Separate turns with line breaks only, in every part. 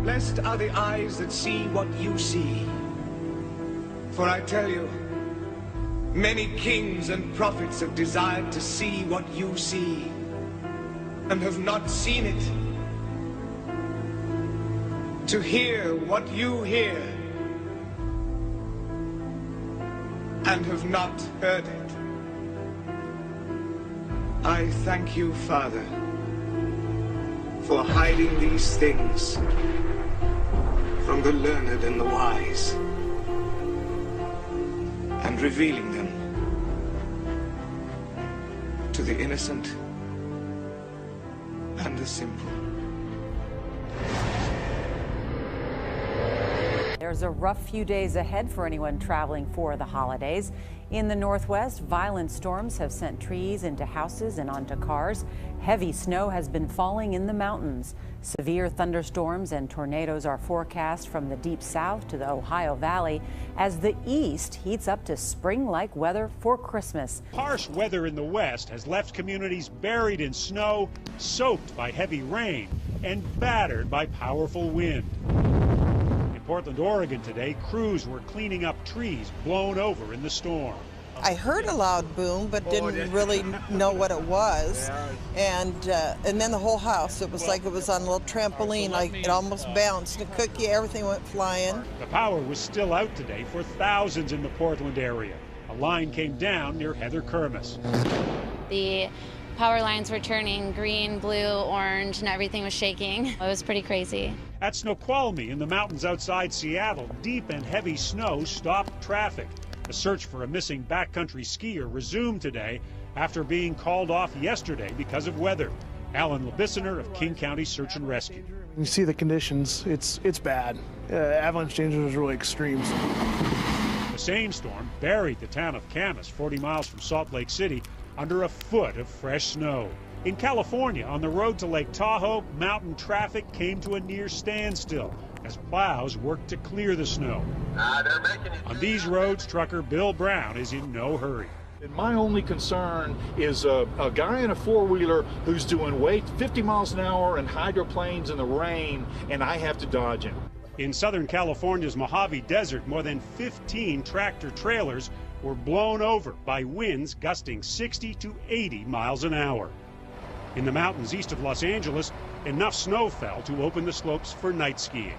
Blessed are the eyes that see what you see. For I tell you, many kings and prophets have desired to see what you see, and have not seen it. To hear what you hear, and have not heard it. I thank you, Father, for hiding these things from the learned and the wise, and revealing them to the innocent and the simple.
There's a rough few days ahead for anyone traveling for the holidays. In the Northwest, violent storms have sent trees into houses and onto cars. Heavy snow has been falling in the mountains. Severe thunderstorms and tornadoes are forecast from the deep south to the Ohio Valley as the east heats up to spring-like weather for Christmas.
Harsh weather in the west has left communities buried in snow, soaked by heavy rain, and battered by powerful wind. Portland, Oregon today, crews were cleaning up trees blown over in the storm.
I heard a loud boom, but didn't really know what it was. And then the whole house, it was like it was on a little trampoline, like it almost bounced. A cookie, everything went flying.
The power was still out today for thousands in the Portland area. A line came down near Heather Kermis.
The power lines were turning green, blue, orange, and everything was shaking. It was pretty crazy.
At Snoqualmie in the mountains outside Seattle, deep and heavy snow stopped traffic. The search for a missing backcountry skier resumed today after being called off yesterday because of weather. Alan Lebissiner of King County Search and Rescue.
You see the conditions, it's bad. Avalanche danger is really extreme.
The same storm buried the town of Camas, 40 miles from Salt Lake City, under a foot of fresh snow. In California, on the road to Lake Tahoe, mountain traffic came to a near standstill as plows worked to clear the snow. On these roads, trucker Bill Brown is in no hurry.
And my only concern is a guy in a four-wheeler who's doing 50 miles an hour in hydroplanes in the rain, and I have to dodge him.
In Southern California's Mojave Desert, more than 15 tractor trailers were blown over by winds gusting 60 to 80 miles an hour. In the mountains east of Los Angeles, enough snow fell to open the slopes for night skiing.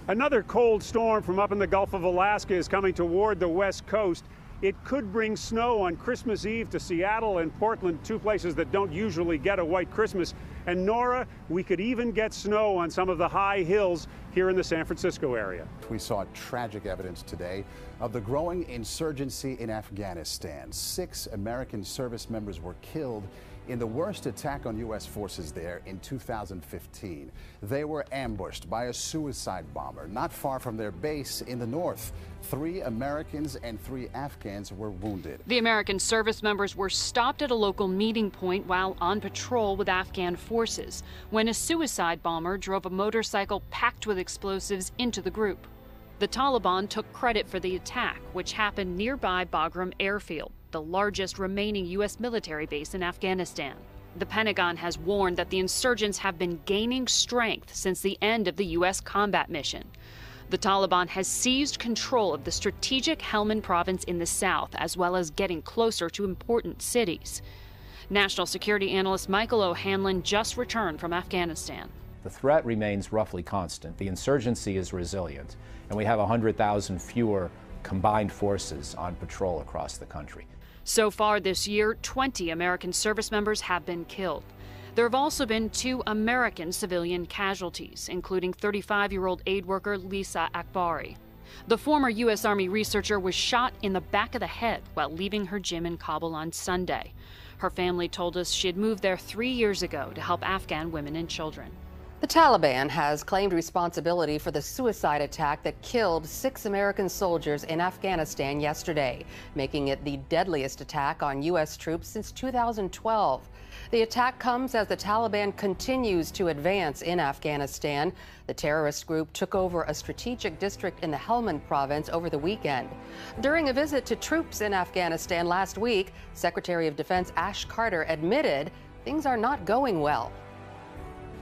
Another cold storm from up in the Gulf of Alaska is coming toward the west coast. It could bring snow on Christmas Eve to Seattle and Portland, two places that don't usually get a white Christmas. And Nora, we could even get snow on some of the high hills here in the San Francisco area.
We saw tragic evidence today of the growing insurgency in Afghanistan. 6 American service members were killed in the worst attack on U.S. forces there in 2015. They were ambushed by a suicide bomber not far from their base in the north. 3 Americans and 3 Afghans were wounded.
The American service members were stopped at a local meeting point while on patrol with Afghan forces when a suicide bomber drove a motorcycle packed with explosives into the group. The Taliban took credit for the attack, which happened nearby Bagram Airfield, the largest remaining U.S. military base in Afghanistan. The Pentagon has warned that the insurgents have been gaining strength since the end of the U.S. combat mission. The Taliban has seized control of the strategic Helmand province in the south, as well as getting closer to important cities. National security analyst Michael O'Hanlon just returned from Afghanistan.
The threat remains roughly constant. The insurgency is resilient, and we have 100,000 fewer combined forces on patrol across the country.
So far this year, 20 American service members have been killed. There have also been 2 American civilian casualties, including 35-year-old aid worker Lisa Akbari. The former U.S. Army researcher was shot in the back of the head while leaving her gym in Kabul on Sunday. Her family told us she had moved there 3 years ago to help Afghan women and children.
The Taliban has claimed responsibility for the suicide attack that killed 6 American soldiers in Afghanistan yesterday, making it the deadliest attack on U.S. troops since 2012. The attack comes as the Taliban continues to advance in Afghanistan. The terrorist group took over a strategic district in the Helmand province over the weekend. During a visit to troops in Afghanistan last week, Secretary of Defense Ash Carter admitted things are not going well.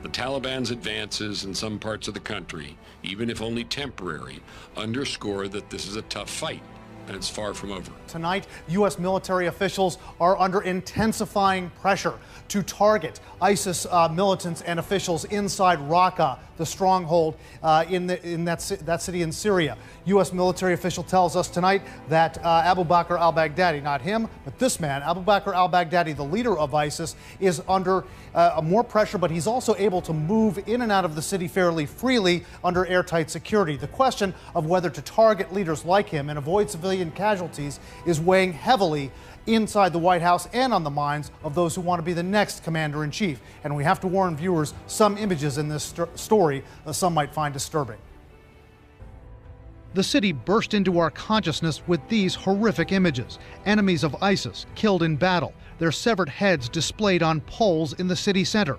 The Taliban's advances in some parts of the country, even if only temporary, underscore that this is a tough fight, and it's far from over.
Tonight, U.S. military officials are under intensifying pressure to target ISIS militants and officials inside Raqqa, the stronghold in that city in Syria. U.S. military official tells us tonight that Abu Bakr al-Baghdadi, not him, but this man, Abu Bakr al-Baghdadi, the leader of ISIS, is under more pressure, but he's also able to move in and out of the city fairly freely under airtight security. The question of whether to target leaders like him and avoid civilian casualties is weighing heavily inside the White House and on the minds of those who want to be the next commander-in-chief. And we have to warn viewers, some images in this story some might find disturbing. The city burst into our consciousness with these horrific images. Enemies of ISIS killed in battle, their severed heads displayed on poles in the city center.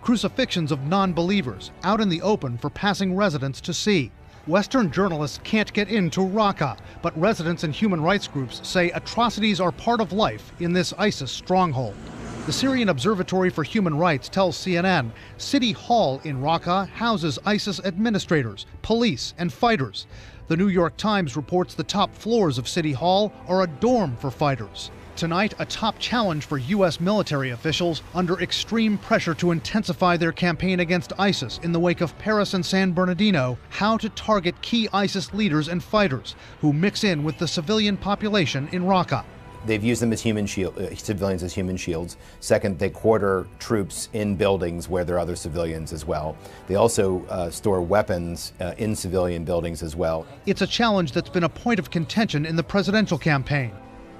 Crucifixions of non-believers out in the open for passing residents to see. Western journalists can't get into Raqqa, but residents and human rights groups say atrocities are part of life in this ISIS stronghold. The Syrian Observatory for Human Rights tells CNN City Hall in Raqqa houses ISIS administrators, police, and fighters. The New York Times reports the top floors of City Hall are a dorm for fighters. Tonight, a top challenge for U.S. military officials under extreme pressure to intensify their campaign against ISIS in the wake of Paris and San Bernardino, how to target key ISIS leaders and fighters who mix in with the civilian population in Raqqa.
They've used them as civilians as human shields. Second, they quarter troops in buildings where there are other civilians as well. They also store weapons in civilian buildings as well.
It's a challenge that's been a point of contention in the presidential campaign.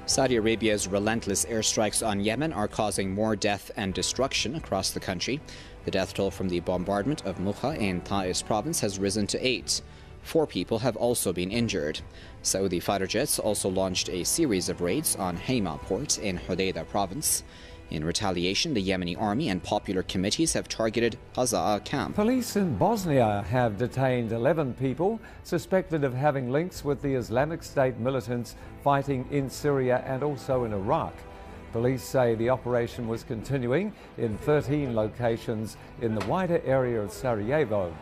Saudi Arabia's relentless airstrikes on Yemen are causing more death and destruction across the country. The death toll from the bombardment of Mukha in Taiz province has risen to 8. 4 people have also been injured. Saudi fighter jets also launched a series of raids on Hama port in Hodeidah province. In retaliation, the Yemeni army and popular committees have targeted Qaza'a camp.
Police in Bosnia have detained 11 people suspected of having links with the Islamic State militants fighting in Syria and also in Iraq. Police say the operation was continuing in 13 locations in the wider area of Sarajevo.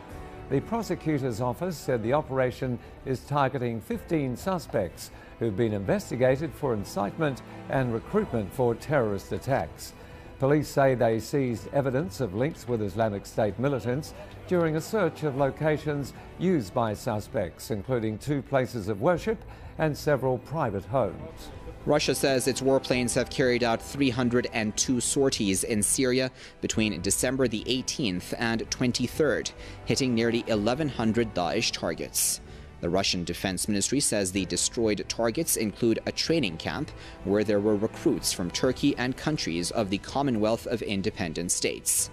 The prosecutor's office said the operation is targeting 15 suspects who've been investigated for incitement and recruitment for terrorist attacks. Police say they seized evidence of links with Islamic State militants during a search of locations used by suspects, including 2 places of worship and several private homes.
Russia says its warplanes have carried out 302 sorties in Syria between December the 18th and 23rd, hitting nearly 1,100 Daesh targets. The Russian Defense Ministry says the destroyed targets include a training camp where there were recruits from Turkey and countries of the Commonwealth of Independent States.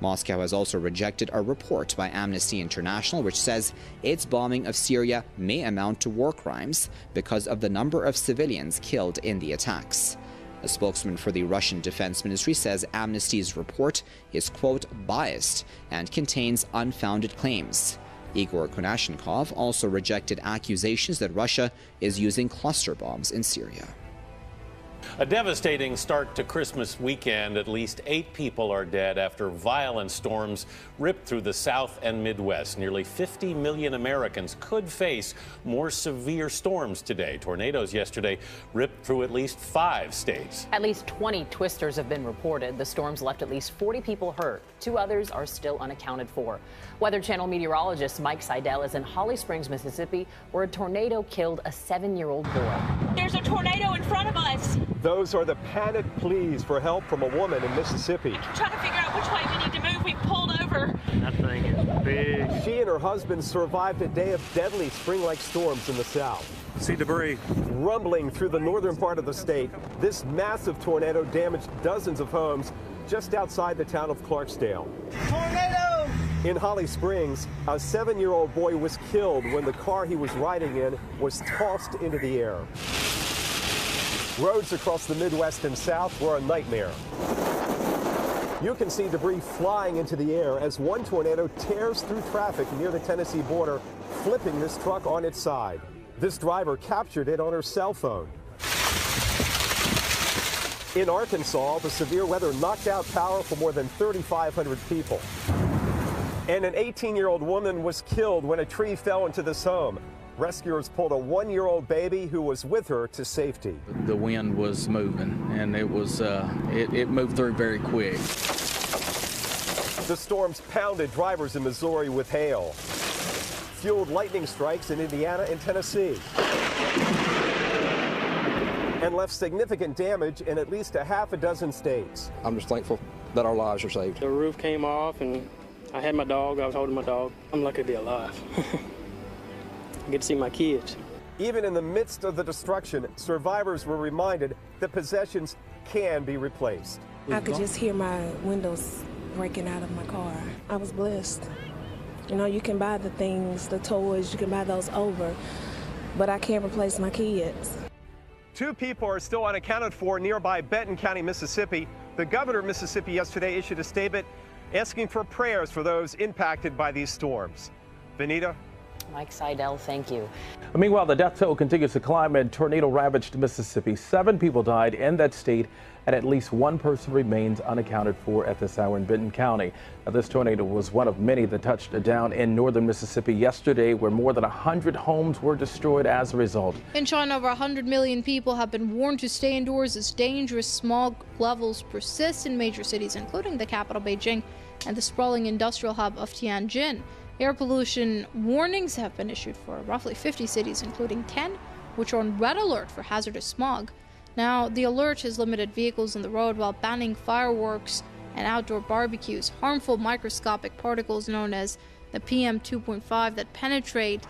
Moscow has also rejected a report by Amnesty International which says its bombing of Syria may amount to war crimes because of the number of civilians killed in the attacks. A spokesman for the Russian Defense Ministry says Amnesty's report is, quote, biased and contains unfounded claims. Igor Konashenkov also rejected accusations that Russia is using cluster bombs in Syria.
A devastating start to Christmas weekend. At least 8 people are dead after violent storms ripped through the South and Midwest. Nearly 50 million Americans could face more severe storms today. Tornadoes yesterday ripped through at least 5 states.
At least 20 twisters have been reported. The storms left at least 40 people hurt. 2 others are still unaccounted for. Weather Channel meteorologist Mike Seidel is in Holly Springs, Mississippi, where a tornado killed a 7-year-old boy.
There's a tornado in front of us.
Those are the panicked pleas for help from a woman in Mississippi.
Trying to figure out which way we need to move. We pulled over.
That thing is big. She and her husband survived a day of deadly spring-like storms in the South. See debris rumbling through the northern part of the state. This massive tornado damaged dozens of homes just outside the town of Clarksdale.
Tornado!
In Holly Springs, a 7-year-old boy was killed when the car he was riding in was tossed into the air. Roads across the Midwest and South were a nightmare. You can see debris flying into the air as one tornado tears through traffic near the Tennessee border, flipping this truck on its side. This driver captured it on her cell phone. In Arkansas, the severe weather knocked out power for more than 3,500 people. And an 18-year-old woman was killed when a tree fell into this home. Rescuers pulled a 1-year-old baby who was with her to safety.
The wind was moving, and it moved through very quick.
The storms pounded drivers in Missouri with hail, fueled lightning strikes in Indiana and Tennessee, and left significant damage in at least a half a dozen states.
I'm just thankful that our lives are saved.
The roof came off, and I had my dog. I was holding my dog. I'm lucky to be alive. I get to see my kids.
Even in the midst of the destruction, survivors were reminded that possessions can be replaced.
I could just hear my windows breaking out of my car. I was blessed. You know, you can buy the things, the toys, you can buy those over, but I can't replace my kids.
2 people are still unaccounted for nearby Benton County, Mississippi. The governor of Mississippi yesterday issued a statement asking for prayers for those impacted by these storms. Benita?
Mike Seidel, thank you.
Meanwhile, the death toll continues to climb in tornado-ravaged Mississippi. 7 people died in that state, and at least 1 person remains unaccounted for at this hour in Benton County. Now, this tornado was one of many that touched down in northern Mississippi yesterday, where more than 100 homes were destroyed as a result.
In China, over 100 million people have been warned to stay indoors as dangerous smog levels persist in major cities, including the capital, Beijing, and the sprawling industrial hub of Tianjin. Air pollution warnings have been issued for roughly 50 cities, including 10 which are on red alert for hazardous smog. Now, the alert has limited vehicles on the road while banning fireworks and outdoor barbecues. Harmful microscopic particles known as the PM2.5 that penetrate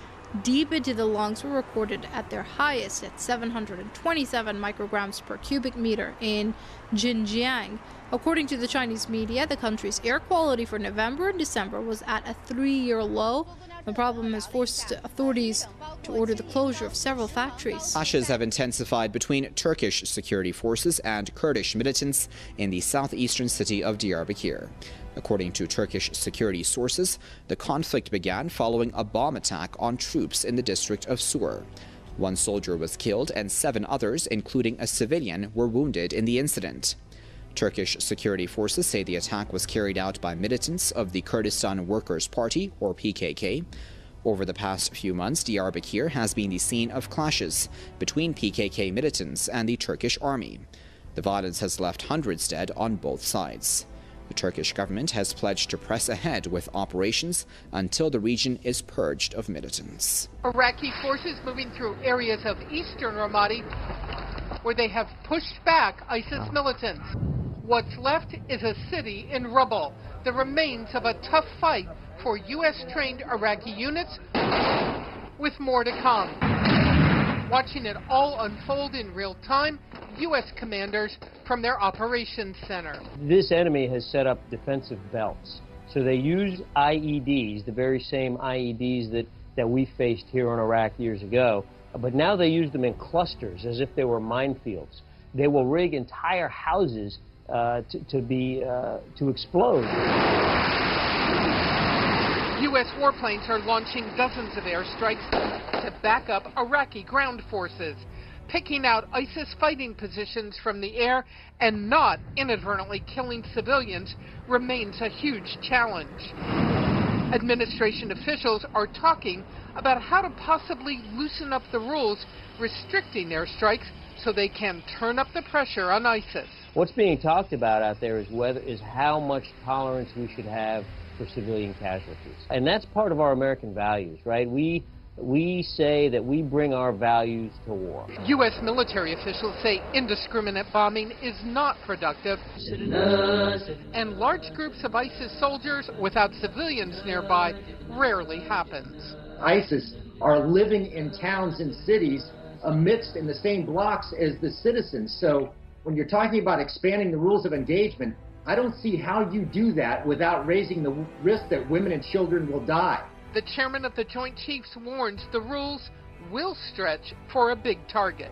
deep into the lungs were recorded at their highest at 727 micrograms per cubic meter in Xinjiang. According to the Chinese media, the country's air quality for November and December was at a 3-year low. The problem has forced authorities to order the closure of several factories.
Clashes have intensified between Turkish security forces and Kurdish militants in the southeastern city of Diyarbakir. According to Turkish security sources, the conflict began following a bomb attack on troops in the district of Sur. 1 soldier was killed and 7 others, including a civilian, were wounded in the incident. Turkish security forces say the attack was carried out by militants of the Kurdistan Workers' Party, or PKK. Over the past few months, Diyarbakir has been the scene of clashes between PKK militants and the Turkish army. The violence has left hundreds dead on both sides. The Turkish government has pledged to press ahead with operations until the region is purged of militants.
Iraqi forces moving through areas of eastern Ramadi where they have pushed back ISIS militants. What's left is a city in rubble, the remains of a tough fight for U.S.-trained Iraqi units, with more to come. Watching it all unfold in real time, U.S. commanders from their operations center.
This enemy has set up defensive belts. So they used IEDs, the very same IEDs that we faced here in Iraq years ago, but now they use them in clusters as if they were minefields. They will rig entire houses to explode.
U.S. warplanes are launching dozens of airstrikes to back up Iraqi ground forces, picking out ISIS fighting positions from the air and not inadvertently killing civilians remains a huge challenge. Administration officials are talking about how to possibly loosen up the rules restricting airstrikes so they can turn up the pressure on ISIS.
What's being talked about out there is how much tolerance we should have for civilian casualties. And that's part of our American values, right? We say that we bring our values to war.
U.S. military officials say indiscriminate bombing is not productive, and large groups of ISIS soldiers without civilians nearby rarely happens.
ISIS are living in towns and cities amidst in the same blocks as the citizens. So when you're talking about expanding the rules of engagement, I don't see how you do that without raising the risk that women and children will die.
The chairman of the Joint Chiefs warns the rules will stretch for a big target.